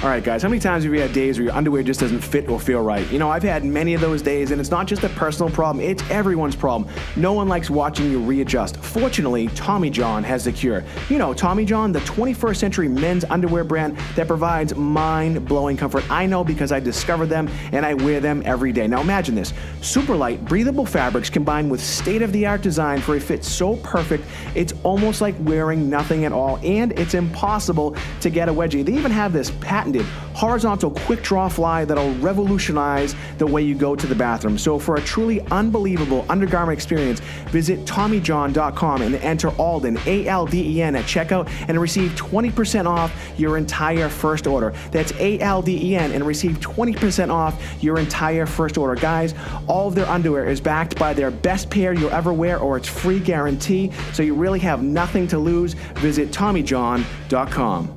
All right, guys, how many times have you had days where your underwear just doesn't fit or feel right? You know, I've had many of those days, and it's not just a personal problem, it's everyone's problem. No one likes watching you readjust. Fortunately, Tommy John has the cure. You know, Tommy John, the 21st century men's underwear brand that provides mind-blowing comfort. I know because I discovered them, and I wear them every day. Now imagine this. Super light, breathable fabrics combined with state-of-the-art design for a fit so perfect, it's almost like wearing nothing at all, and it's impossible to get a wedgie. They even have this patented horizontal quick draw fly that'll revolutionize the way you go to the bathroom. So for a truly unbelievable undergarment experience, visit TommyJohn.com and enter Alden, A-L-D-E-N, at checkout and receive 20% off your entire first order. That's A-L-D-E-N and receive 20% off your entire first order. Guys, all of their underwear is backed by their best pair you'll ever wear or its free guarantee, so you really have nothing to lose. Visit TommyJohn.com.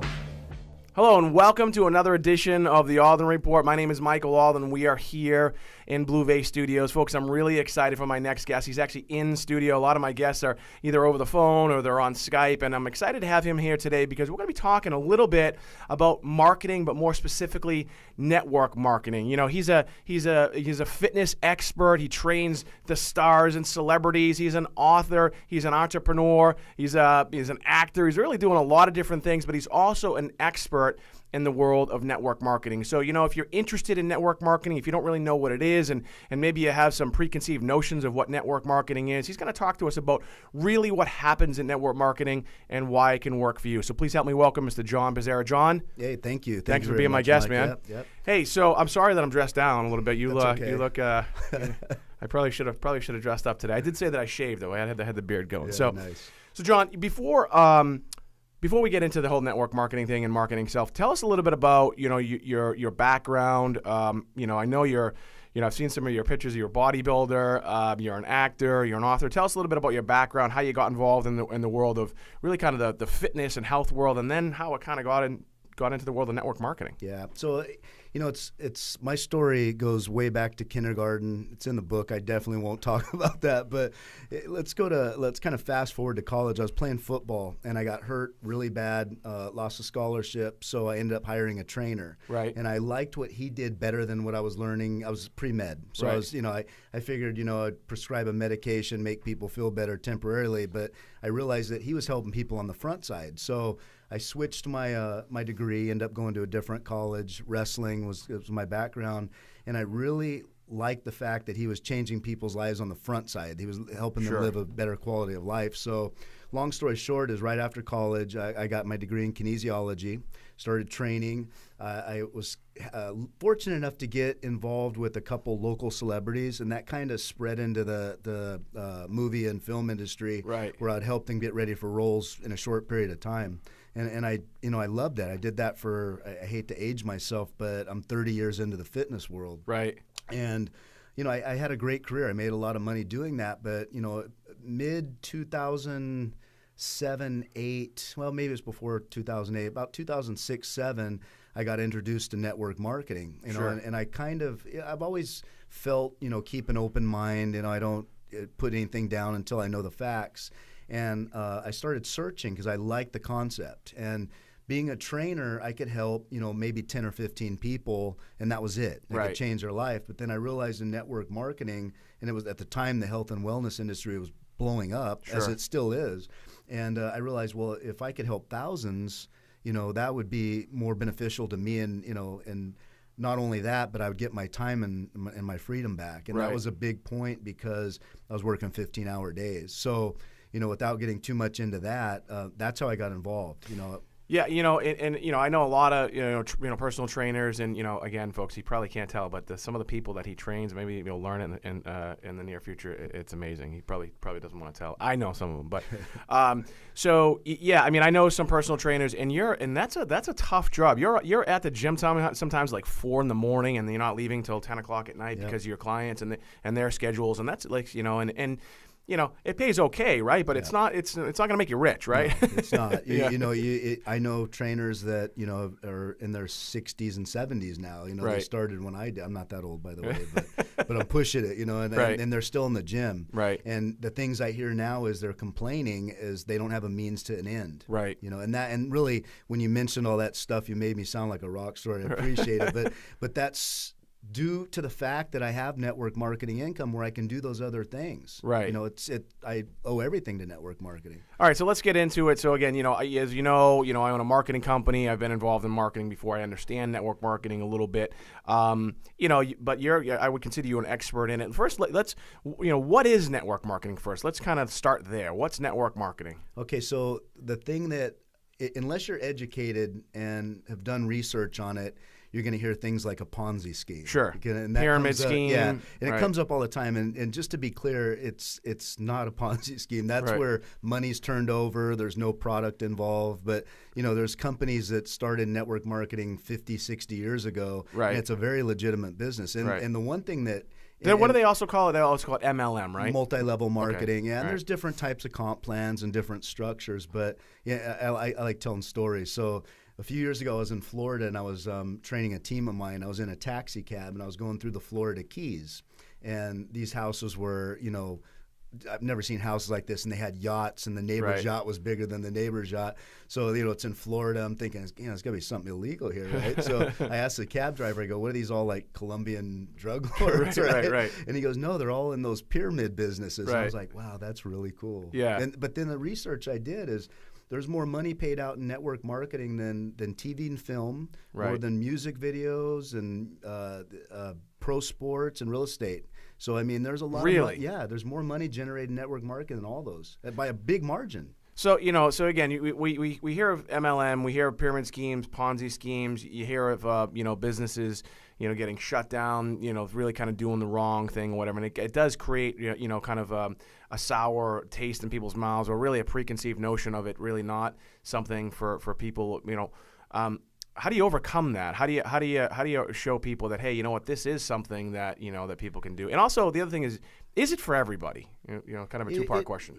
Hello and welcome to another edition of the Alden Report. My name is Michael Alden. We are here in Blue Vase Studios. Folks, I'm really excited for my next guest. He's actually in studio. A lot of my guests are either over the phone or they're on Skype, and I'm excited to have him here today because we're going to be talking a little bit about marketing, but more specifically network marketing. You know, he's a fitness expert. He trains the stars and celebrities. He's an author. He's an entrepreneur. He's an actor. He's really doing a lot of different things, but he's also an expert in the world of network marketing. So, you know, if you're interested in network marketing, if you don't really know what it is, and maybe you have some preconceived notions of what network marketing is, he's going to talk to us about really what happens in network marketing and why it can work for you. So please help me welcome Mr. John Bezerra. John. Hey, thank you. Thanks for being my guest, Mike. man. Yep. Hey, so I'm sorry that I'm dressed down a little bit. You okay. look. I probably should have dressed up today. I did say that I shaved though. I had the beard going. Yeah, so nice. So John, before we get into the whole network marketing thing and marketing itself, tell us a little bit about, you know, your background. You know, I know I've seen some of your pictures. You're a bodybuilder. You're an actor. You're an author. Tell us a little bit about your background, how you got involved in the world of really kind of the fitness and health world, and then how it kind of got into the world of network marketing. Yeah. So, you know, it's my story goes way back to kindergarten. It's in the book. I definitely won't talk about that. But let's kind of fast forward to college. I was playing football and I got hurt really bad, lost a scholarship. So I ended up hiring a trainer. Right. And I liked what he did better than what I was learning. I was pre-med. So right. I was, you know, I figured, you know, I'd prescribe a medication, make people feel better temporarily. But I realized that he was helping people on the front side. So I switched my my degree, ended up going to a different college. Wrestling was my background, and I really liked the fact that he was changing people's lives on the front side. He was helping them live a better quality of life. So long story short is right after college, I got my degree in kinesiology, started training. I was fortunate enough to get involved with a couple local celebrities, and that kind of spread into the movie and film industry, right, where I'd help them get ready for roles in a short period of time. And I loved that. I did that for, I hate to age myself, but I'm 30 years into the fitness world. Right. And, you know, I had a great career. I made a lot of money doing that. But, you know, mid-2007, 8, well, maybe it was before 2008, about 2006, 7, I got introduced to network marketing. You know, and I I've always felt, you know, keep an open mind. You know, I don't put anything down until I know the facts. And I started searching because I liked the concept. And being a trainer, I could help, you know, maybe 10 or 15 people, and that was it. I could change their life. But then I realized in network marketing, and it was at the time the health and wellness industry was blowing up, as it still is. And I realized, well, if I could help thousands, you know, that would be more beneficial to me. And, you know, and not only that, but I would get my time and my freedom back. And that was a big point because I was working 15-hour days. So, you know, without getting too much into that, that's how I got involved, you know. Yeah, you know, and you know, I know a lot of you know personal trainers, and you know, again, folks, he probably can't tell, but some of the people that he trains, maybe you'll learn it in the near future. It's amazing. He probably doesn't want to tell. I know some of them, but so yeah, I mean, I know some personal trainers, and that's a tough job. You're at the gym sometimes like 4 a.m, and you're not leaving till 10 o'clock at night because of your clients and their schedules, and that's like, you know, and it pays okay, right? But it's not going to make you rich, right? No, it's not. Yeah. I know trainers that are in their 60s and 70s now. Right. They started when I did. I'm not that old, by the way, but I'm pushing it. And they're still in the gym. Right. And the things I hear now is they're complaining is they don't have a means to an end. Right. And really when you mentioned all that stuff, you made me sound like a rock star. I appreciate it, but that's due to the fact that I have network marketing income where I can do those other things. Right. I owe everything to network marketing. All right, so let's get into it. So again, as you know, I own a marketing company. I've been involved in marketing before. I understand network marketing a little bit. But I would consider you an expert in it. First, let's what is network marketing first? Let's kind of start there. What's network marketing? Okay, so the thing that unless you're educated and have done research on it, you're going to hear things like a Ponzi scheme. Sure. And pyramid scheme. And it comes up all the time. And just to be clear, it's not a Ponzi scheme. That's where money's turned over. There's no product involved. But, there's companies that started network marketing 50, 60 years ago. Right. And it's a very legitimate business. And the one thing that what do they also call it? They also call it MLM, right? Multi-level marketing. Okay. Yeah, and there's different types of comp plans and different structures. But, I like telling stories. So a few years ago, I was in Florida, and I was training a team of mine. I was in a taxi cab, and I was going through the Florida Keys. And these houses were, I've never seen houses like this, and they had yachts, and the neighbor's yacht was bigger than the neighbor's yacht. So, it's in Florida. I'm thinking, it's got to be something illegal here, right? So I asked the cab driver, I go, what are these all like Colombian drug lords, right? And he goes, no, they're all in those pyramid businesses. Right. And I was like, wow, that's really cool. Yeah. But then the research I did is there's more money paid out in network marketing than TV and film, more than music videos and pro sports and real estate. So, there's a lot of money. Yeah, there's more money generated in network marketing than all those by a big margin. So, so again, we hear of MLM, we hear of pyramid schemes, Ponzi schemes, you hear of, businesses, getting shut down, really kind of doing the wrong thing or whatever. And it does create, kind of a sour taste in people's mouths, or really a preconceived notion of it really not something for people, how do you overcome that? How do you show people that, hey, you know what, this is something that that people can do? And also the other thing is it for everybody? Kind of a two-part question.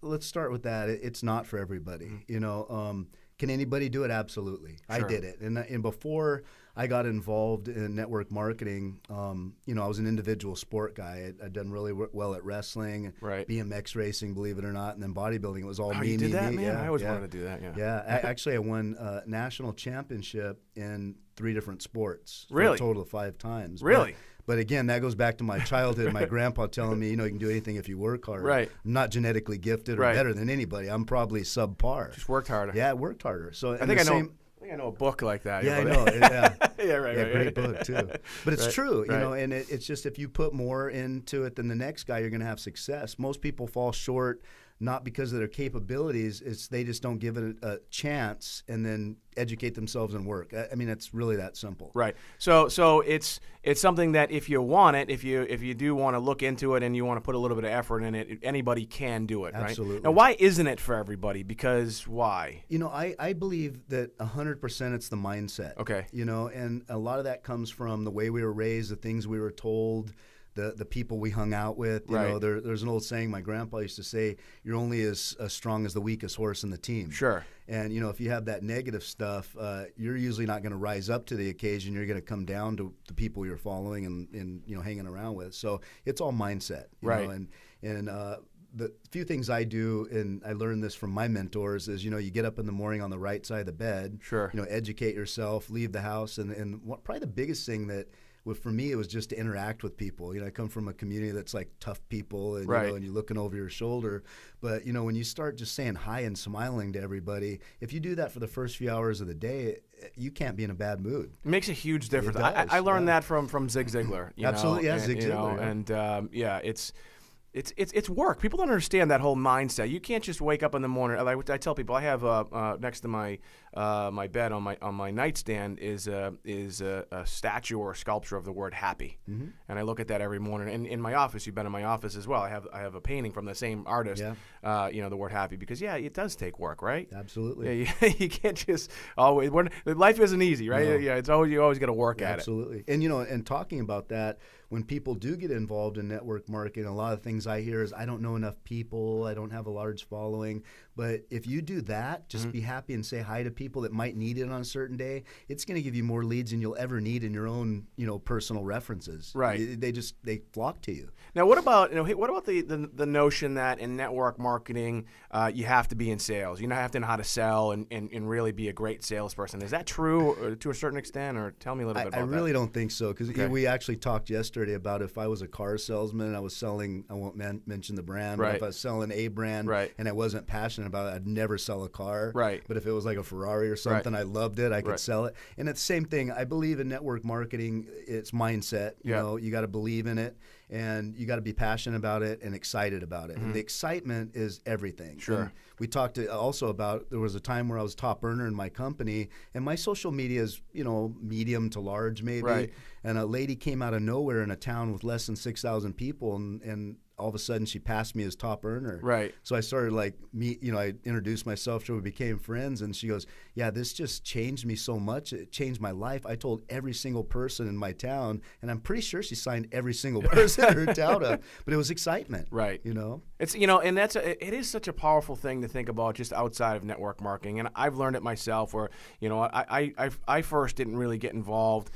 Let's start with that. It's not for everybody. Mm-hmm. Can anybody do it? Absolutely. Sure. I did it, and before I got involved in network marketing, I was an individual sport guy. I'd done really well at wrestling, BMX racing, believe it or not, and then bodybuilding. It was all me, you did me, that, me. man? Yeah, I always wanted to do that. Yeah. Actually, I won a national championship in 3 different sports. Really? For a total of 5 times. Really? But again, that goes back to my childhood. My grandpa telling me, you can do anything if you work hard. Right. I'm not genetically gifted or better than anybody. I'm probably subpar. Just worked harder. Yeah, I worked harder. So I think I know a book like that. Yeah, I know. Yeah, right. Great book too. But it's true, and it's just if you put more into it than the next guy, you're going to have success. Most people fall short not because of their capabilities, it's they just don't give it a chance and then educate themselves and work. It's really that simple. Right. So it's something that if you want it, if you do want to look into it and you want to put a little bit of effort in it, anybody can do it, Absolutely. Right? Now, why isn't it for everybody? Because why? I believe that 100% it's the mindset. Okay. And a lot of that comes from the way we were raised, the things we were told, the people we hung out with. There's an old saying my grandpa used to say, you're only as strong as the weakest horse in the team. Sure. And, if you have that negative stuff, you're usually not going to rise up to the occasion. You're going to come down to the people you're following and hanging around with. So it's all mindset. You know? And the few things I do, and I learned this from my mentors, is, you get up in the morning on the right side of the bed. Sure. Educate yourself, leave the house. And probably the biggest thing that, for me, it was just to interact with people. I come from a community that's like tough people, and and you're looking over your shoulder. But when you start just saying hi and smiling to everybody, if you do that for the first few hours of the day, you can't be in a bad mood. It makes a huge difference. It does, I learned that from Zig Ziglar. Absolutely, Zig Ziglar. And it's work. People don't understand that whole mindset. You can't just wake up in the morning. I tell people I have next to my bed on my nightstand is a statue or a sculpture of the word happy, and I look at that every morning. And in my office, you've been in my office as well. I have a painting from the same artist. The word happy, because it does take work, right? Absolutely. Yeah, you can't just always. Life isn't easy, right? No. Yeah, it's always you always got to work at it. Absolutely. And and talking about that, when people do get involved in network marketing, a lot of things I hear is, I don't know enough people, I don't have a large following. But if you do that, just be happy and say hi to people that might need it on a certain day. It's going to give you more leads than you'll ever need in your own, personal references. Right. They flock to you. Now, what about the notion that in network marketing you have to be in sales? You have to know how to sell and really be a great salesperson. Is that true to a certain extent, or tell me a little bit about that? I really don't think so, because we actually talked yesterday about if I was a car salesman and I was selling, I won't mention the brand, but if I was selling a brand and I wasn't passionate about it, I'd never sell a car. Right. But if it was like a Ferrari or something, I loved it, I could sell it. And it's the same thing. I believe in network marketing, it's mindset. You got to believe in it, and you got to be passionate about it and excited about it. And the excitement is everything. Sure. And we talked also about, there was a time where I was top earner in my company, and my social media is, medium to large maybe. Right. And a lady came out of nowhere in a town with less than 6,000 people, and all of a sudden she passed me as top earner. Right. So I started I introduced myself to her, we became friends, and she goes, yeah, this just changed me so much. It changed my life. I told every single person in my town, and I'm pretty sure she signed every single person in her town up, but it was excitement. Right. It's, and it is such a powerful thing to think about just outside of network marketing. And I've learned it myself where, I first didn't really get involved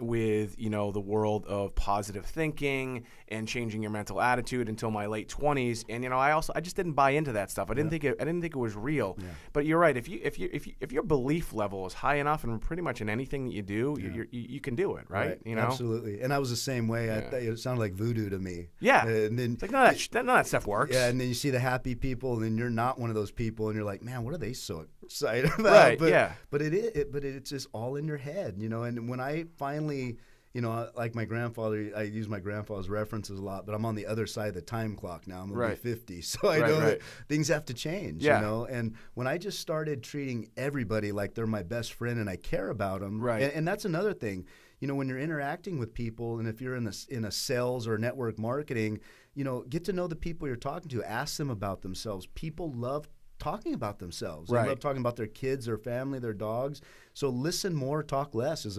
with the world of positive thinking and changing your mental attitude until my late 20s, and I just didn't buy into that stuff. I didn't think it was real. Yeah. But you're right. If your belief level is high enough, and pretty much in anything that you do, you can do it, right? Absolutely. And I was the same way. It sounded like voodoo to me. Yeah. And then it's like none of that stuff works. Yeah. And then you see the happy people, and then you're not one of those people, and you're like, man, what are they so excited about? Right. But it's just all in your head, And when I finally, like my grandfather, I use my grandfather's references a lot, but I'm on the other side of the time clock now. I'm going to be 50, so I know that things have to change, And when I just started treating everybody like they're my best friend and I care about them, and that's another thing, when you're interacting with people, and if you're in a sales or network marketing, get to know the people you're talking to. Ask them about themselves. People love talking about themselves. They love talking about their kids, their family, their dogs. So listen more, talk less is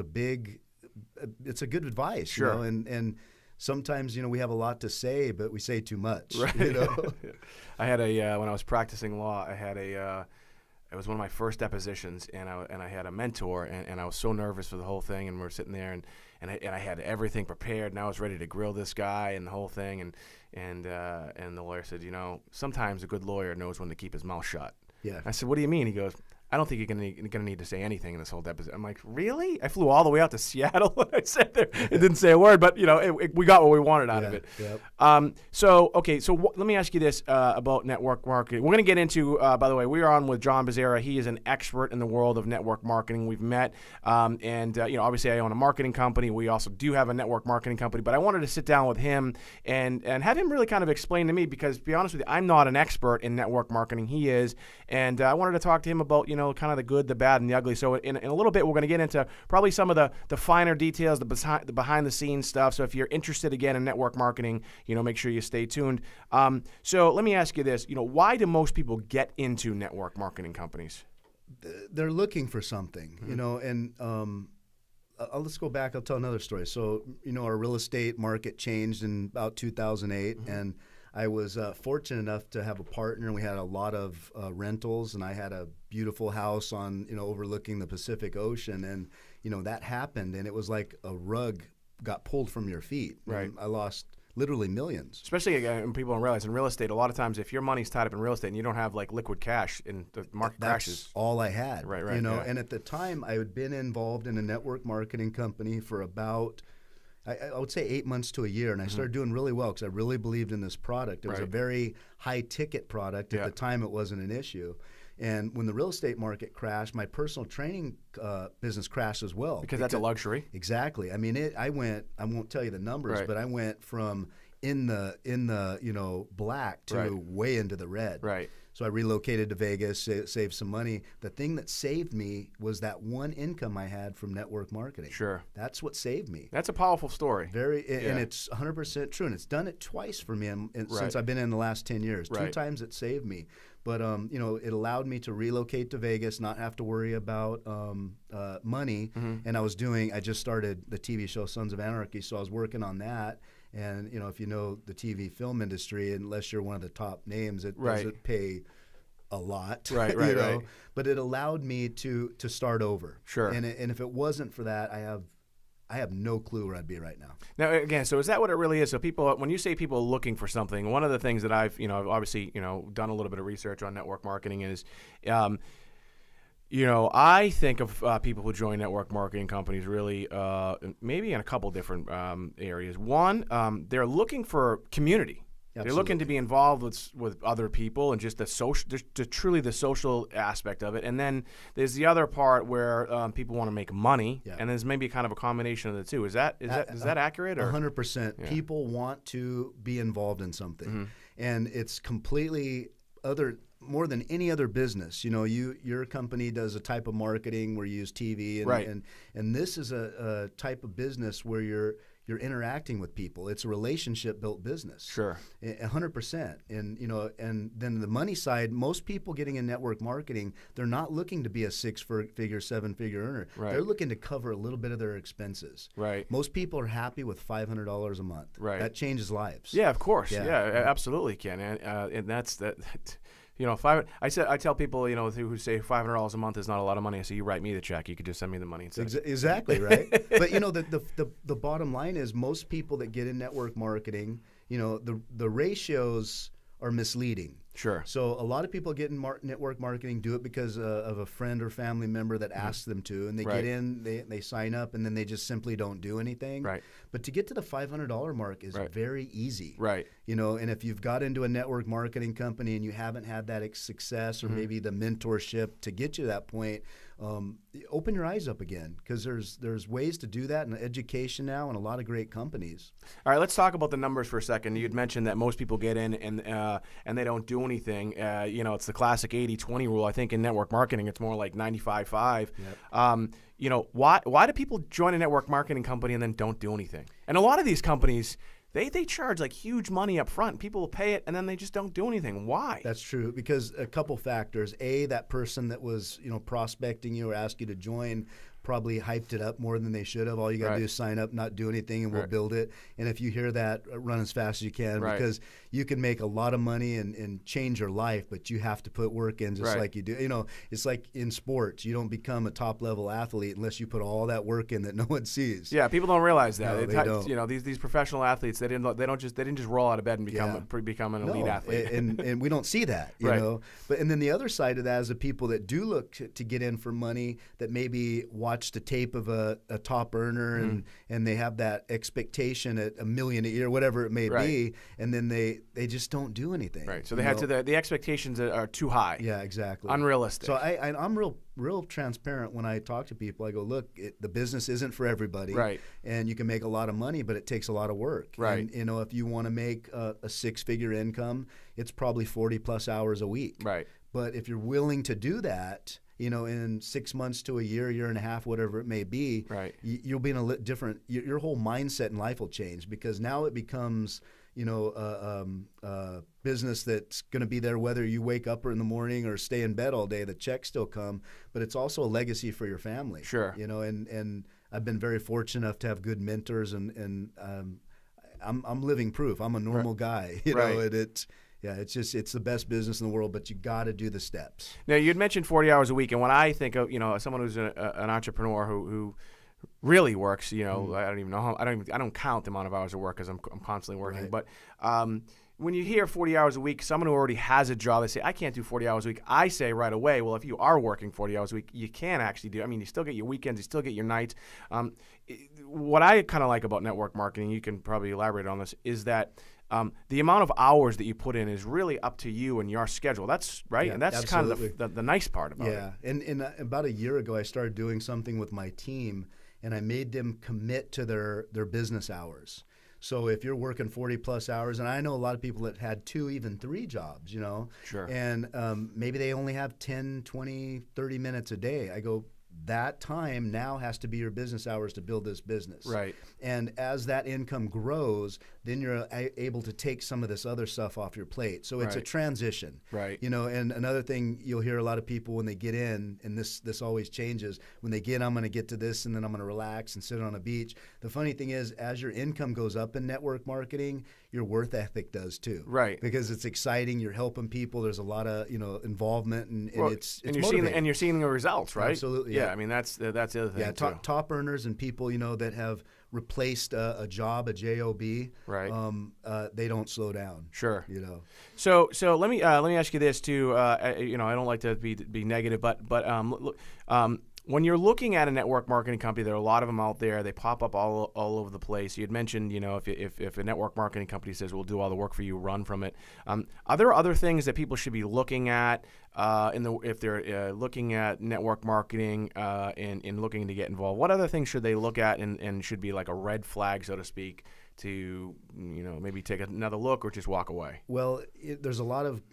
it's a good advice. Sure. And sometimes, we have a lot to say, but we say too much. Right. I had when I was practicing law, it was one of my first depositions, and I had a mentor, and I was so nervous for the whole thing, and we were sitting there, and I had everything prepared, and I was ready to grill this guy and the whole thing, and the lawyer said, sometimes a good lawyer knows when to keep his mouth shut. Yeah. I said, what do you mean? He goes, I don't think you're going to need to say anything in this whole deposition. I'm like, really? I flew all the way out to Seattle and I sat there and didn't say a word, but we got what we wanted out of it. Yep. So let me ask you this about network marketing. We're going to get into, by the way, we are on with John Bezerra. He is an expert in the world of network marketing. We've met, and obviously I own a marketing company. We also do have a network marketing company, but I wanted to sit down with him and have him really kind of explain to me, because to be honest with you, I'm not an expert in network marketing. He is, and I wanted to talk to him about kind of the good, the bad, and the ugly. So in a little bit, we're going to get into probably some of the finer details, the behind the scenes stuff. So if you're interested again in network marketing, make sure you stay tuned. So let me ask you this: why do most people get into network marketing companies? They're looking for something, and let's go back. I'll tell another story. So our real estate market changed in about 2008, and I was fortunate enough to have a partner, and we had a lot of rentals, and I had a beautiful house on, overlooking the Pacific Ocean, and, that happened, and it was like a rug got pulled from your feet. Right. I lost literally millions. Especially when people don't realize in real estate, a lot of times if your money's tied up in real estate and you don't have like liquid cash and the market crashes. That's all I had. Right. And at the time I had been involved in a network marketing company for about, I would say 8 months to a year, and I started doing really well because I really believed in this product. It was a very high-ticket product. At the time, it wasn't an issue. And when the real estate market crashed, my personal training business crashed as well. Because that's a luxury. Exactly. I mean, I won't tell you the numbers, but I went from in the black to way into the red. Right. So I relocated to Vegas, saved some money. The thing that saved me was that one income I had from network marketing. Sure. That's what saved me. That's a powerful story. And it's 100% true. And it's done it twice for me since I've been in the last 10 years. Two times it saved me. But, it allowed me to relocate to Vegas, not have to worry about money. And I just started the TV show Sons of Anarchy, so I was working on that. And, if you know the TV film industry, unless you're one of the top names, it doesn't pay a lot. Right. But it allowed me to start over. Sure. And if it wasn't for that, I have no clue where I'd be right now. Now, again, so is that what it really is? So people, when you say people looking for something, one of the things that I've obviously, done a little bit of research on network marketing is, I think of people who join network marketing companies really maybe in a couple different areas. One, they're looking for community. Absolutely. They're looking to be involved with other people and just truly the social aspect of it. And then there's the other part where people want to make money, and there's maybe kind of a combination of the two. Is that accurate? 100%. People want to be involved in something, and it's completely more than any other business. Your company does a type of marketing where you use TV, and this is a type of business where you're interacting with people. It's a relationship-built business. Sure. 100%. And then the money side, most people getting in network marketing, they're not looking to be a 6-figure, 7-figure earner. Right. They're looking to cover a little bit of their expenses. Right. Most people are happy with $500 a month. Right. That changes lives. Yeah, of course. Yeah, absolutely, Ken. And that's that. I tell people, who say $500 a month is not a lot of money. I say, you write me the check. You could just send me the money instead. Exactly, right? But the bottom line is most people that get in network marketing, the ratios are misleading. Sure. So a lot of people get in network marketing, do it because of a friend or family member that asks them to, and they get in, they sign up, and then they just simply don't do anything. Right. But to get to the $500 mark is very easy. Right. And if you've got into a network marketing company and you haven't had that success or maybe the mentorship to get you to that point, open your eyes up again, because there's ways to do that in education now and a lot of great companies. All right, let's talk about the numbers for a second. You had mentioned that most people get in and they don't do anything. It's the classic 80-20 rule. I think in network marketing, it's more like 95-5. Yep. Why do people join a network marketing company and then don't do anything? And a lot of these companies, They charge like huge money up front. People will pay it, and then they just don't do anything. Why? That's true, because a couple factors. A, that person that was prospecting you or asked you to join probably hyped it up more than they should have. All you got to do is sign up, not do anything, and we'll build it. And if you hear that, run as fast as you can, because you can make a lot of money and change your life, but you have to put work in just like you do. It's like in sports. You don't become a top-level athlete unless you put all that work in that no one sees. Yeah, people don't realize that. No, they don't. These professional athletes, they didn't just roll out of bed and become an elite athlete. and we don't see that, you know. But and then the other side of that is the people that do look to get in for money, that maybe watch the tape of a top earner and they have that expectation at $1 million a year, whatever it may be, and then they just don't do anything. Right. So the expectations are too high. Yeah, exactly. Unrealistic. So I'm real transparent when I talk to people. I go, look, the business isn't for everybody. Right. And you can make a lot of money, but it takes a lot of work. Right. And if you want to make a 6-figure income, it's probably 40 plus hours a week. Right. But if you're willing to do that, in 6 months to a year and a half, whatever it may be, you'll be in a different. Your whole mindset in life will change, because now it becomes, a business that's going to be there whether you wake up in the morning or stay in bed all day. The checks still come, but it's also a legacy for your family. Sure. And I've been very fortunate enough to have good mentors, and I'm living proof. I'm a normal guy. Yeah, it's the best business in the world, but you got to do the steps. Now, you had mentioned 40 hours a week, and when I think of someone who's an entrepreneur who really works, I don't even know I don't count the amount of hours of work, because I'm constantly working. Right. But when you hear 40 hours a week, someone who already has a job, they say, I can't do 40 hours a week. I say right away, well, if you are working 40 hours a week, you can actually do. I mean, you still get your weekends, you still get your nights. What I kind of like about network marketing, you can probably elaborate on this, is that the amount of hours that you put in is really up to you and your schedule. That's right, and that's absolutely. kind of the nice part about it. Yeah, and about a year ago, I started doing something with my team, and I made them commit to their business hours. So if you're working 40 plus hours, and I know a lot of people that had 2, even 3 jobs, you know, Sure. and maybe they only have 10, 20, 30 minutes a day. I go, that time now has to be your business hours to build this business. Right. And as that income grows, then you're able to take some of this other stuff off your plate. So it's a Right. transition. Right. You know, and another thing you'll hear a lot of people when they get in, and this always changes, when they get, I'm going to get to this and then I'm going to relax and sit on a beach. The funny thing is, as your income goes up in network marketing, your worth ethic does too. Right. Because it's exciting, you're helping people, there's a lot of, you know, involvement, and Well, it's and you're motivating. seeing the results, right? Absolutely, Yeah. yeah. I mean, that's the other thing. Yeah, too. top earners and people, you know, that have replaced a job, a job, Right. they don't slow down. Sure. You know. So let me ask you this too. You know, I don't like to be negative, but when you're looking at a network marketing company, there are a lot of them out there. They pop up all over the place. You had mentioned, you know, if a network marketing company says we'll do all the work for you, run from it. Are there other things that people should be looking at if they're looking at network marketing and looking to get involved? What other things should they look at and should be like a red flag, so to speak, to, you know, maybe take another look or just walk away? Well, there's a lot of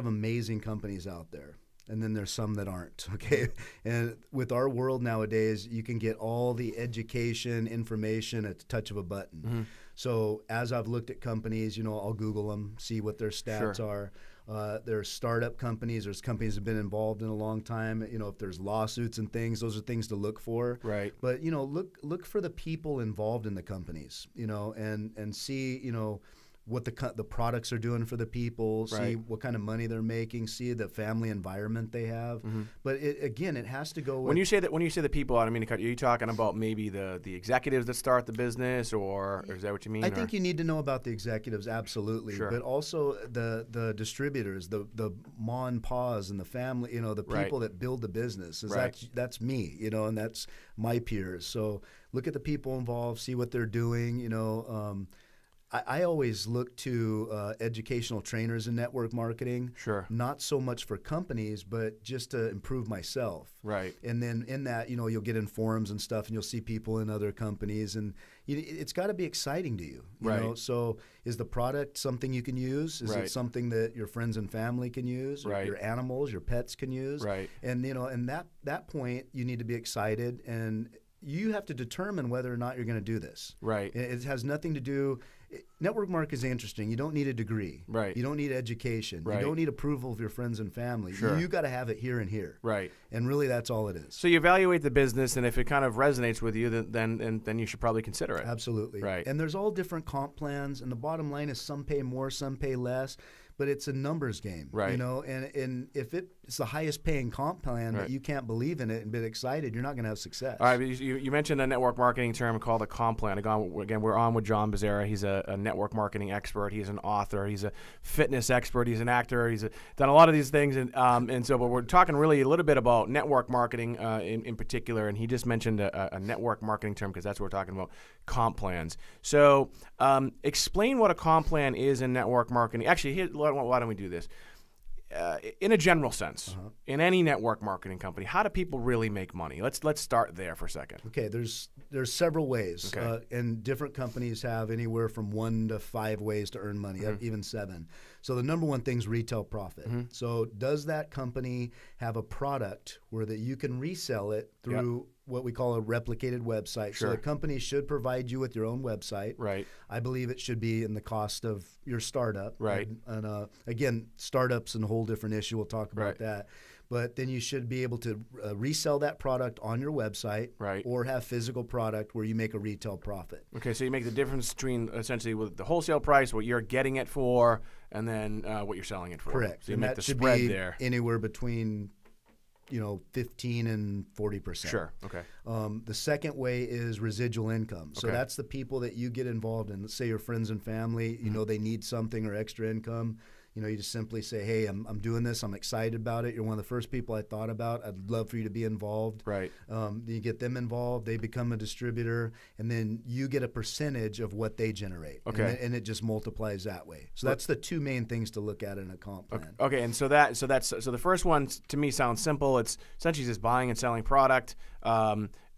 amazing companies out there. And then there's some that aren't, okay? And with our world nowadays, you can get all the education, information at the touch of a button. Mm-hmm. So as I've looked at companies, you know, I'll Google them, see what their stats Sure. are. There's startup companies. There's companies that have been involved in a long time. You know, if there's lawsuits and things, those are things to look for. Right. But, you know, look for the people involved in the companies, you know, and see, you know, what the products are doing for the people, see Right. what kind of money they're making, see the family environment they have. Mm-hmm. But it has to go with, When you say the people, I don't mean to cut you. Are you talking about maybe the executives that start the business, or is that what you mean? I think you need to know about the executives, absolutely, Sure. but also the distributors, the ma and pa's and the family, you know, the people Right. that build the business. Right. That's me, you know, and that's my peers. So look at the people involved, see what they're doing, you know. I always look to educational trainers in network marketing. Sure. Not so much for companies, but just to improve myself. Right. And then in that, you know, you'll get in forums and stuff, and you'll see people in other companies, and it's got to be exciting to you. You Right. know? So is the product something you can use? Is Right. it something that your friends and family can use? Or Right. your animals, your pets can use? Right. And, you know, and that point, you need to be excited, and you have to determine whether or not you're going to do this. Right. It has nothing to do. Network marketing is interesting. You don't need a degree. Right. You don't need education. Right. You don't need approval of your friends and family. Sure. You got to have it here and here. Right. And really, that's all it is. So you evaluate the business, and if it kind of resonates with you, then you should probably consider it. Absolutely. Right. And there's all different comp plans, and the bottom line is some pay more, some pay less, but it's a numbers game. Right. You know, and if it's the highest paying comp plan, Right. but you can't believe in it and be excited, you're not going to have success. All right, but you mentioned a network marketing term called a comp plan. Again, we're on with John Bezerra. He's a network marketing expert. He's an author. He's a fitness expert. He's an actor. He's done a lot of these things, and so. But we're talking really a little bit about network marketing in particular. And he just mentioned a network marketing term because that's what we're talking about, comp plans. So explain what a comp plan is in network marketing. Actually, why don't we do this? In a general sense, in any network marketing company, how do people really make money? Let's start there for a second. Okay, there's several ways, Okay. and different companies have anywhere from 1 to 5 ways to earn money, even 7. So the number one thing is retail profit. So does that company have a product where that you can resell it through what we call a replicated website? Sure. So the company should provide you with your own website. Right. I believe it should be in the cost of your startup. Right. And again, startups and a whole different issue. We'll talk about Right. that. But then you should be able to resell that product on your website, Right. or have physical product where you make a retail profit. Okay, so you make the difference between essentially with the wholesale price, what you're getting it for, and then what you're selling it for. Correct. So you And make that the should spread be there. anywhere between 15 and 40%. Sure. Okay. The second way is residual income. So Okay. that's the people that you get involved in. Let's say your friends and family, you know, they need something or extra income. You know, you just simply say, hey, I'm doing this. I'm excited about it. You're one of the first people I thought about. I'd love for you to be involved. Right. You get them involved. They become a distributor. And then you get a percentage of what they generate. Okay. And it just multiplies that way. So that's the two main things to look at in a comp plan. Okay, and so the first one to me sounds simple. It's essentially just buying and selling product.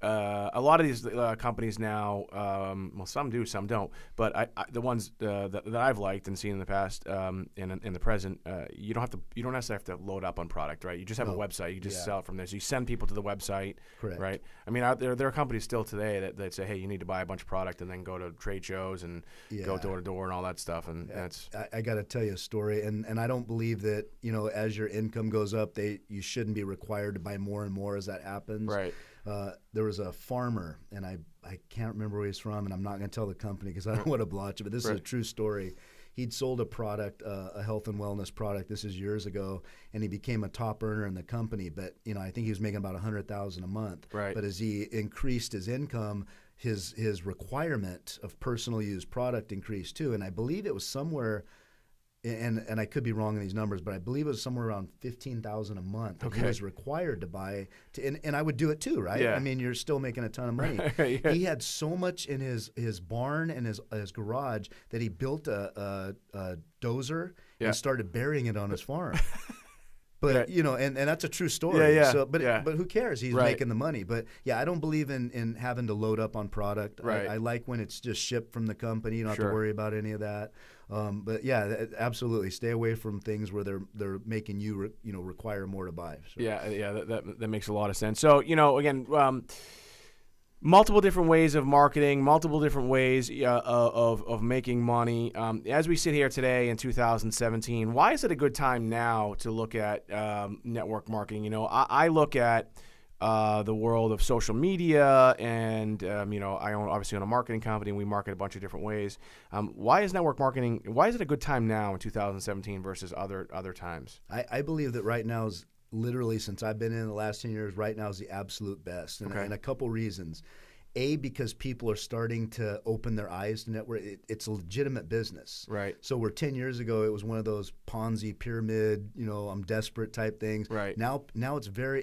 a lot of these companies now, well, some do, some don't. But the ones that I've liked and seen in the past, in the present, you don't necessarily have to load up on product, right? You just have a website. You just sell it from there. So you send people to the website, Correct. right? I mean, there are companies still today that say, hey, you need to buy a bunch of product and then go to trade shows and go door to door and all that stuff. And that's. I got to tell you a story, and I don't believe that as your income goes up, you shouldn't be required to buy more and more as that happens. Right. There was a farmer, and I can't remember where he's from, and I'm not going to tell the company because I don't want to blotch it, but this is a true story. He'd sold a product, a health and wellness product. This is years ago, and he became a top earner in the company. But I think he was making about $100,000 a month. Right. But as he increased his income, his requirement of personal use product increased too. And I believe it was somewhere. And I could be wrong in these numbers, but I believe it was somewhere around $15,000 a month that he was required to buy. And I would do it too, right? Yeah. I mean, you're still making a ton of money. Yeah. He had so much in his barn and his garage that he built a dozer and started burying it on his farm. But and that's a true story. Yeah. So, but who cares? He's making the money. But I don't believe in having to load up on product. Right. I like when it's just shipped from the company. You don't have to worry about any of that. But absolutely, stay away from things where they're making you require more to buy. So. That makes a lot of sense. So again. Multiple different ways of marketing, multiple different ways of making money. As we sit here today in 2017, why is it a good time now to look at network marketing? I look at the world of social media, and I obviously own a marketing company, and we market a bunch of different ways. Why is network marketing? Why is it a good time now in 2017 versus other times? I believe that right now is. Literally, since I've been in the last 10 years, right now is the absolute best. And a couple reasons. A, because people are starting to open their eyes to network. It's a legitimate business. Right. So where 10 years ago it was one of those Ponzi pyramid, I'm desperate type things. Right. Now it's very,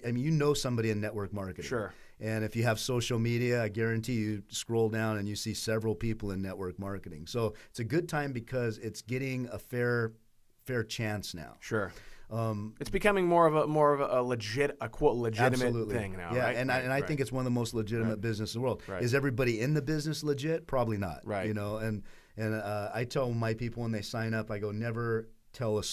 somebody in network marketing. Sure. And if you have social media, I guarantee you scroll down and you see several people in network marketing. So it's a good time because it's getting a fair chance now. Sure. It's becoming more of a quote legitimate absolutely. Thing now. Yeah, right? and I think it's one of the most legitimate business in the world. Right. Is everybody in the business legit? Probably not. Right. And I tell my people when they sign up, I go, never tell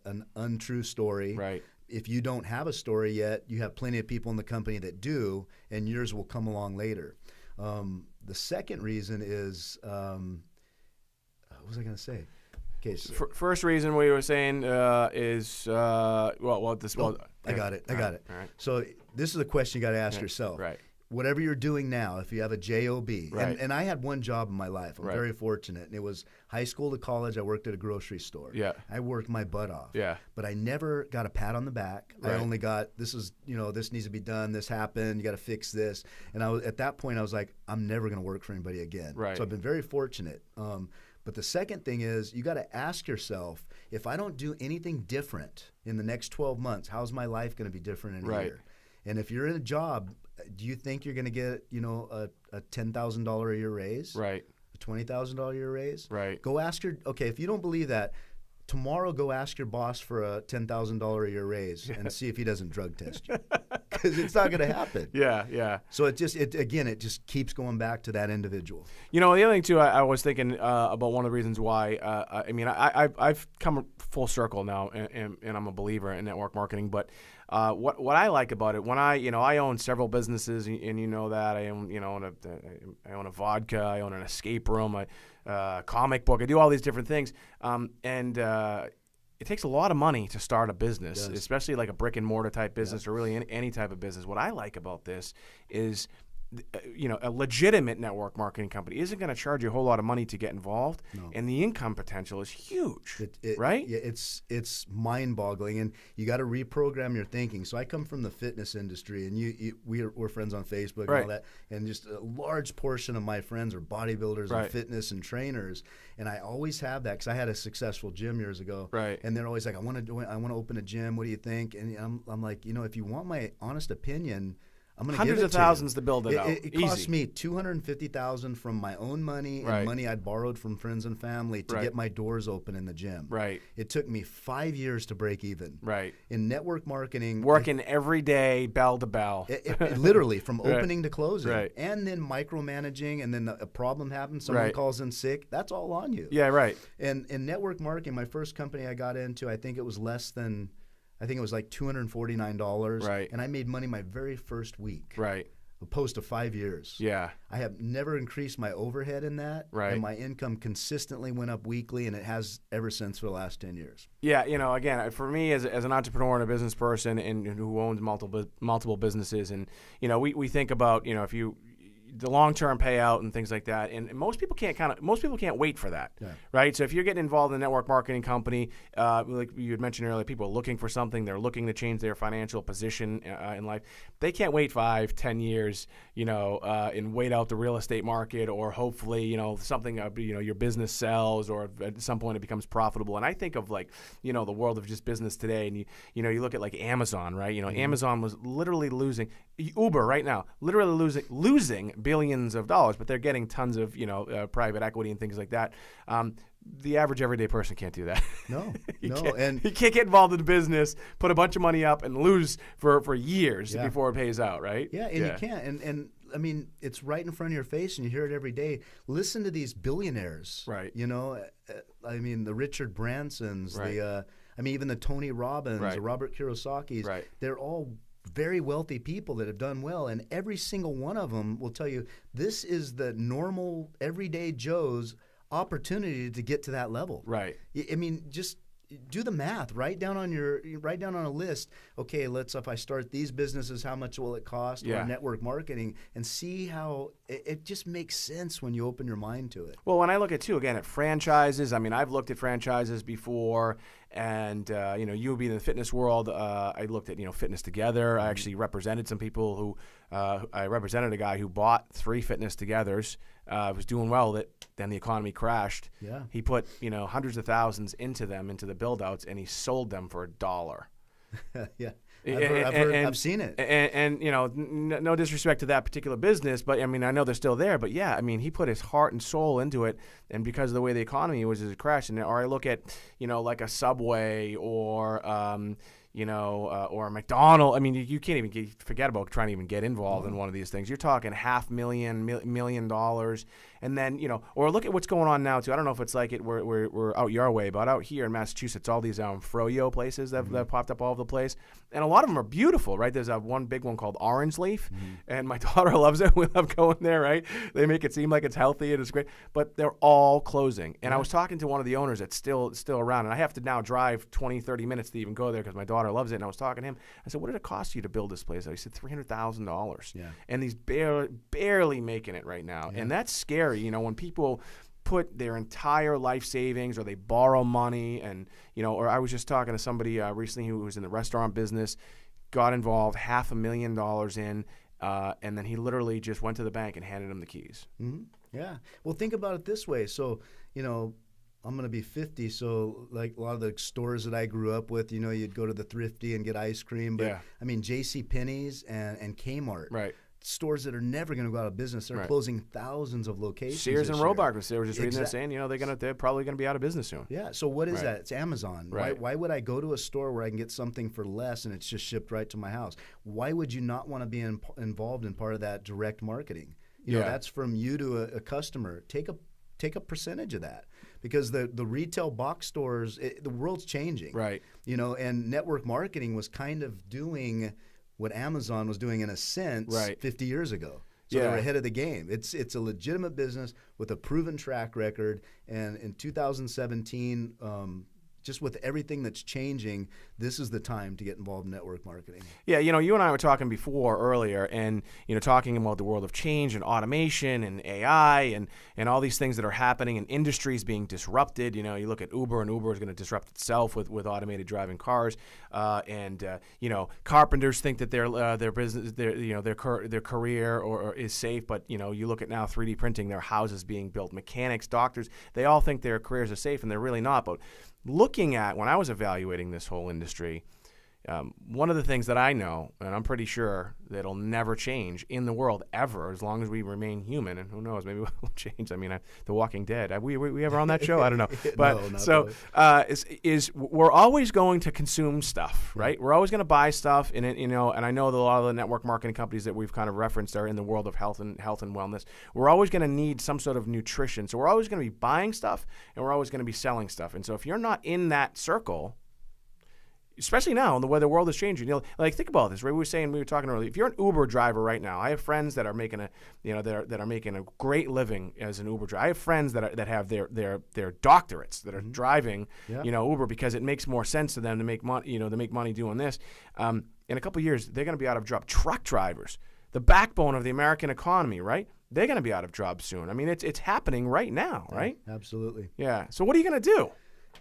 an untrue story. Right. If you don't have a story yet, you have plenty of people in the company that do, and yours will come along later. The second reason is, what was I going to say? Okay, so First reason we were saying is I got it. All right. So this is a question you got to ask yourself. Right. Whatever you're doing now, if you have a job, right. and I had one job in my life. I'm very fortunate, and it was high school to college. I worked at a grocery store. Yeah. I worked my butt off. Yeah. But I never got a pat on the back. Right. I only got this needs to be done. This happened. You got to fix this. And at that point I was like, I'm never going to work for anybody again. Right. So I've been very fortunate. But the second thing is you got to ask yourself, if I don't do anything different in the next 12 months, how's my life going to be different in a year? And if you're in a job, do you think you're going to get, a $10,000 a year raise? Right. A $20,000 a year raise? Right. Go ask if you don't believe that, tomorrow go ask your boss for a $10,000 a year raise and see if he doesn't drug test you. Because it's not going to happen. Yeah. So it just keeps going back to that individual. The other thing too, I was thinking about one of the reasons why. I've come full circle now, and I'm a believer in network marketing. But what I like about it, when I own several businesses, and you know that I own I own a vodka, I own an escape room, a comic book, I do all these different things, and it takes a lot of money to start a business, especially like a brick and mortar type business or really any type of business. What I like about this is, a legitimate network marketing company isn't going to charge you a whole lot of money to get involved, and the income potential is huge, right? Yeah, it's mind-boggling, and you got to reprogram your thinking. So I come from the fitness industry, and we're friends on Facebook and all that, and just a large portion of my friends are bodybuilders and fitness and trainers, and I always have that because I had a successful gym years ago, and they're always like, I want to open a gym. What do you think? And I'm like, if you want my honest opinion, I'm going to give Hundreds it of to thousands you. to build it out. It cost me $250,000 from my own money and money I'd borrowed from friends and family to get my doors open in the gym. Right. It took me 5 years to break even. Right. In network marketing, working every day, bell to bell. Literally from opening to closing. Right. And then micromanaging, and then a problem happens, someone calls in sick. That's all on you. Yeah, right. And in network marketing, my first company I got into, I think it was like $249. Right. And I made money my very first week. Right. Opposed to 5 years. Yeah. I have never increased my overhead in that. Right. And my income consistently went up weekly, and it has ever since for the last 10 years. Yeah, again, for me as an entrepreneur and a business person and who owns multiple businesses, and we think about if you the long-term payout and things like that, and most people can't wait for that, right? So if you're getting involved in a network marketing company, like you had mentioned earlier, people are looking for something, they're looking to change their financial position in life. They can't wait 5-10 years, and wait out the real estate market, or hopefully, something, your business sells, or at some point it becomes profitable. And I think of the world of just business today, and you look at like Amazon, right? Amazon was literally losing, Uber right now, literally losing billions of dollars, but they're getting tons of private equity and things like that. The average everyday person can't do that. No, and you can't get involved in the business, put a bunch of money up, and lose for years before it pays out, right? Yeah, and you can't. And I mean, it's right in front of your face, and you hear it every day. Listen to these billionaires, right? I mean, the Richard Bransons, right. Even the Tony Robbins, right. the Robert Kiyosaki's. Right. They're all very wealthy people that have done well, and every single one of them will tell you this is the normal everyday Joe's opportunity to get to that level. Right. I mean, just do the math. Write down on a list. Okay, if I start these businesses, how much will it cost? Or network marketing, and see how it just makes sense when you open your mind to it. Well, when I look at at franchises, I mean, I've looked at franchises before, and you would be in the fitness world. I looked at Fitness Together. I actually represented some people who I represented a guy who bought 3 Fitness Togethers. Was doing well. Then the economy crashed. Yeah. He put hundreds of thousands into the build outs, and he sold them for $1. Yeah. I've seen it. And no disrespect to that particular business, but I mean, I know they're still there. But yeah, I mean, he put his heart and soul into it, and because of the way the economy was, it crashed. Or I look at like a Subway or or a McDonald's. I mean, you can't even forget about trying to even get involved in one of these things. You're talking $500,000, $1 million. And then, or look at what's going on now, too. I don't know if it's like it we're out your way, but out here in Massachusetts, all these froyo places that have popped up all over the place. And a lot of them are beautiful, right? There's one big one called Orange Leaf, and my daughter loves it. We love going there, right? They make it seem like it's healthy and it's great, but they're all closing. And I was talking to one of the owners that's still around, and I have to now drive 20, 30 minutes to even go there because my daughter loves it. And I was talking to him. I said, what did it cost you to build this place? He said, $300,000. Yeah. And he's barely making it right now. Yeah. And that's scary, when people put their entire life savings, or they borrow money, and or I was just talking to somebody recently who was in the restaurant business, got involved, $500,000 in, and then he literally just went to the bank and handed him the keys. Mm-hmm. Yeah. Well, think about it this way. So, I'm going to be 50, so like a lot of the stores that I grew up with, you'd go to the Thrifty and get ice cream. But I mean, JCPenney's and Kmart. Right. Stores that are never going to go out of business. They're closing thousands of locations. Sears and Roebuck, they were just reading there saying, they're probably going to be out of business soon. Yeah. So what is that? It's Amazon. Right. Why would I go to a store where I can get something for less and it's just shipped right to my house? Why would you not want to be involved in part of that direct marketing? That's from you to a customer. Take a percentage of that, because the retail box stores, the world's changing. Right. And network marketing was kind of doing what Amazon was doing in a sense 50 years ago. So they were ahead of the game. It's a legitimate business with a proven track record. And in 2017, just with everything that's changing, this is the time to get involved in network marketing. Yeah, you and I were talking earlier, and talking about the world of change and automation and AI and all these things that are happening, and industries being disrupted. You look at Uber, and Uber is going to disrupt itself with automated driving cars. Carpenters think that their business, their career or is safe, but you look at now 3D printing, their houses being built. Mechanics, doctors, they all think their careers are safe, and they're really not. But looking at when I was evaluating this whole industry, One of the things that I know, and I'm pretty sure that it'll never change in the world ever, as long as we remain human, and who knows, maybe we'll change. I mean, The Walking Dead. We ever on that show? I don't know. But No, so is we're always going to consume stuff, right? We're always going to buy stuff, and and I know that a lot of the network marketing companies that we've kind of referenced are in the world of health and wellness. We're always going to need some sort of nutrition, so we're always going to be buying stuff, and we're always going to be selling stuff. And so if you're not in that circle, especially now, in the way the world is changing, like think about this. Right? We were talking earlier. If you're an Uber driver right now, I have friends that are making that are making a great living as an Uber driver. I have friends that have their doctorates that are driving, Uber, because it makes more sense to them to make money, to make money doing this. In a couple of years, they're going to be out of job. Truck drivers, the backbone of the American economy, right? They're going to be out of jobs soon. I mean, it's happening right now, right? Absolutely. Yeah. So what are you going to do?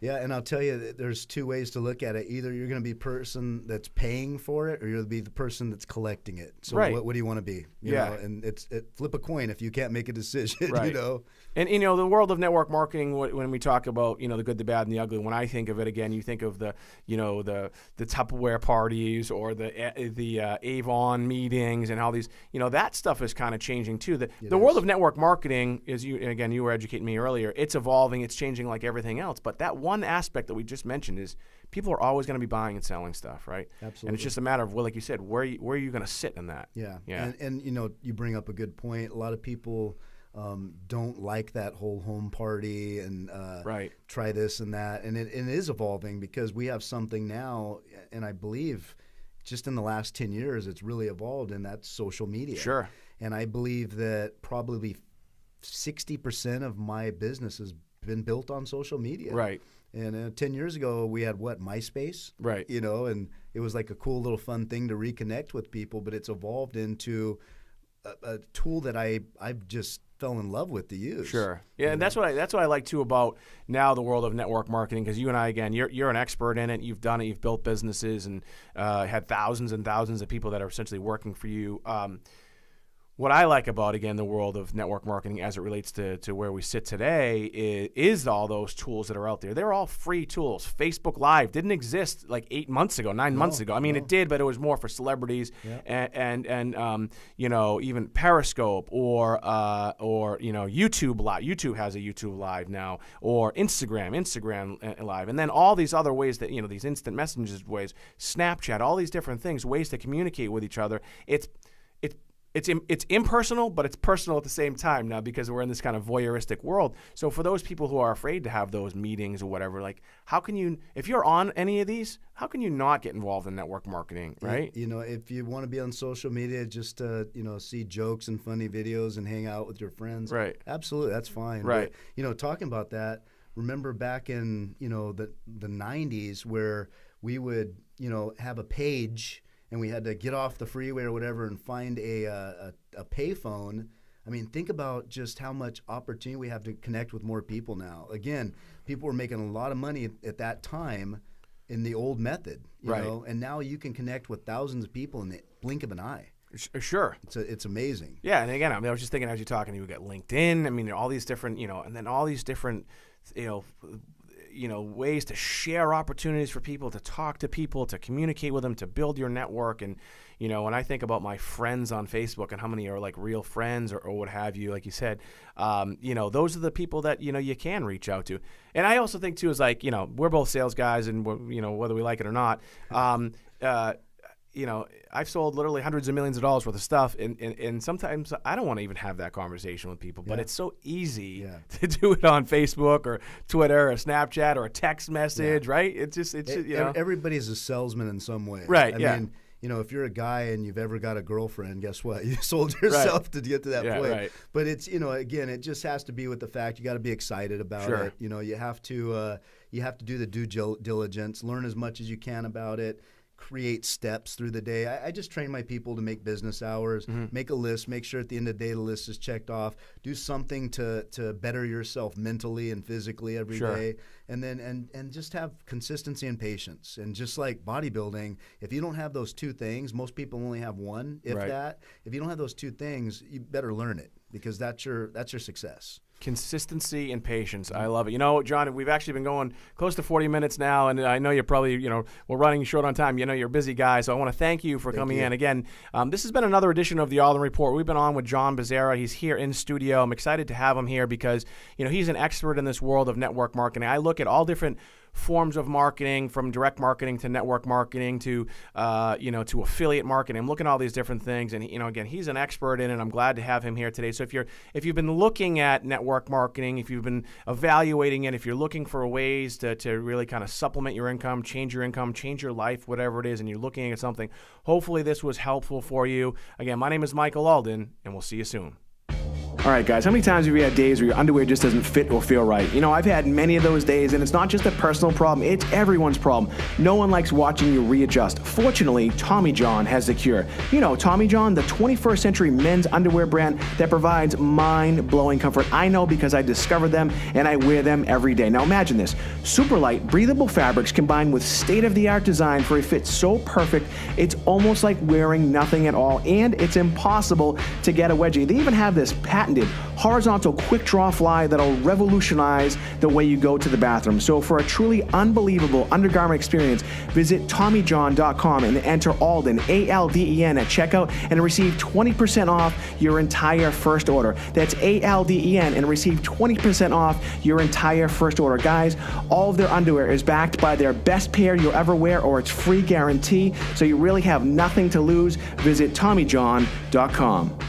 Yeah, and I'll tell you, there's two ways to look at it. Either you're going to be the person that's paying for it, or you're going to be the person that's collecting it. So what do you want to be? You know? And flip a coin if you can't make a decision. Right. And the world of network marketing, when we talk about the good, the bad, and the ugly, when I think of it again, you think of the Tupperware parties or the Avon meetings and all these. That stuff is kind of changing too. The world of network marketing is you were educating me earlier. It's evolving. It's changing like everything else. But that one aspect that we just mentioned is people are always going to be buying and selling stuff, right? Absolutely. And it's just a matter of, like you said, where are you going to sit in that? Yeah. And you bring up a good point. A lot of people don't like that whole home party and try this and that. And it is evolving because we have something now, and I believe just in the last 10 years it's really evolved, and that's social media. Sure. And I believe that probably 60% of my business has been built on social media. Right. And 10 years ago, we had MySpace? Right. And it was like a cool little fun thing to reconnect with people, but it's evolved into a tool that I've just fell in love with to use. Sure. Yeah, and that's what I like too about now the world of network marketing, because you and I, again, you're an expert in it. You've done it. You've built businesses and had thousands and thousands of people that are essentially working for you. What I like about, again, the world of network marketing as it relates to where we sit today is all those tools that are out there. They're all free tools. Facebook Live didn't exist like 8 months ago, 9 months ago. I mean, it did, but it was more for celebrities and even Periscope or YouTube Live. YouTube has a YouTube Live now, or Instagram Live, and then all these other ways that these instant messages ways, Snapchat, all these different things, ways to communicate with each other. It's impersonal, but it's personal at the same time now because we're in this kind of voyeuristic world. So for those people who are afraid to have those meetings or whatever, like how can you, if you're on any of these, how can you not get involved in network marketing, right? If you want to be on social media just to, see jokes and funny videos and hang out with your friends, right? Absolutely, that's fine. Right. But, talking about that, remember back in, the 90s where we would, have a page and we had to get off the freeway or whatever and find a payphone. I mean, think about just how much opportunity we have to connect with more people now. Again, people were making a lot of money at that time in the old method, you know, and now you can connect with thousands of people in the blink of an eye. Sure. It's amazing. Yeah, and again, I was just thinking as you're talking, you got LinkedIn. I mean, all these different, and then all these different, ways to share opportunities for people, to talk to people, to communicate with them, to build your network. And, when I think about my friends on Facebook and how many are like real friends or what have you, like you said, those are the people that, you can reach out to. And I also think too is like, we're both sales guys and, whether we like it or not, I've sold literally hundreds of millions of dollars worth of stuff, and sometimes I don't want to even have that conversation with people, but it's so easy to do it on Facebook or Twitter or Snapchat or a text message, right? It's just everybody's a salesman in some way. Right, I mean, if you're a guy and you've ever got a girlfriend, guess what? You sold yourself to get to that point. Right. But it's, again, it just has to be with the fact you got to be excited about it. You have to do the due diligence, learn as much as you can about it. Create steps through the day. I just train my people to make business hours, make a list, make sure at the end of the day the list is checked off, do something to better yourself mentally and physically every day, and then and just have consistency and patience. And just like bodybuilding, if you don't have those two things, most people only have one, if that. If you don't have those two things, you better learn it because that's your success. Consistency and patience. I love it. You know, John, we've actually been going close to 40 minutes now, and I know you're probably, we're running short on time. You know, you're a busy guy, so I want to thank you for coming in. Again, this has been another edition of the Alden Report. We've been on with John Bezerra. He's here in studio. I'm excited to have him here because, he's an expert in this world of network marketing. I look at all different forms of marketing, from direct marketing to network marketing to to affiliate marketing. I'm looking at all these different things, and again, he's an expert in it. I'm glad to have him here today. So if you've been looking at network marketing, if you've been evaluating it, if you're looking for ways to really kind of supplement your income, change your life, whatever it is, and you're looking at something, hopefully this was helpful for you. Again, my name is Michael Alden, and we'll see you soon. All right, guys, how many times have you had days where your underwear just doesn't fit or feel right? I've had many of those days, and it's not just a personal problem, it's everyone's problem. No one likes watching you readjust. Fortunately, Tommy John has the cure. Tommy John, the 21st century men's underwear brand that provides mind-blowing comfort. I know because I discovered them, and I wear them every day. Now imagine this. Super light, breathable fabrics combined with state-of-the-art design for a fit so perfect, it's almost like wearing nothing at all, and it's impossible to get a wedgie. They even have this patented horizontal quick draw fly that'll revolutionize the way you go to the bathroom. So for a truly unbelievable undergarment experience, visit TommyJohn.com and enter Alden, ALDEN, at checkout and receive 20% off your entire first order. That's ALDEN and receive 20% off your entire first order. Guys, all of their underwear is backed by their best pair you'll ever wear, or its free guarantee, so you really have nothing to lose. Visit TommyJohn.com.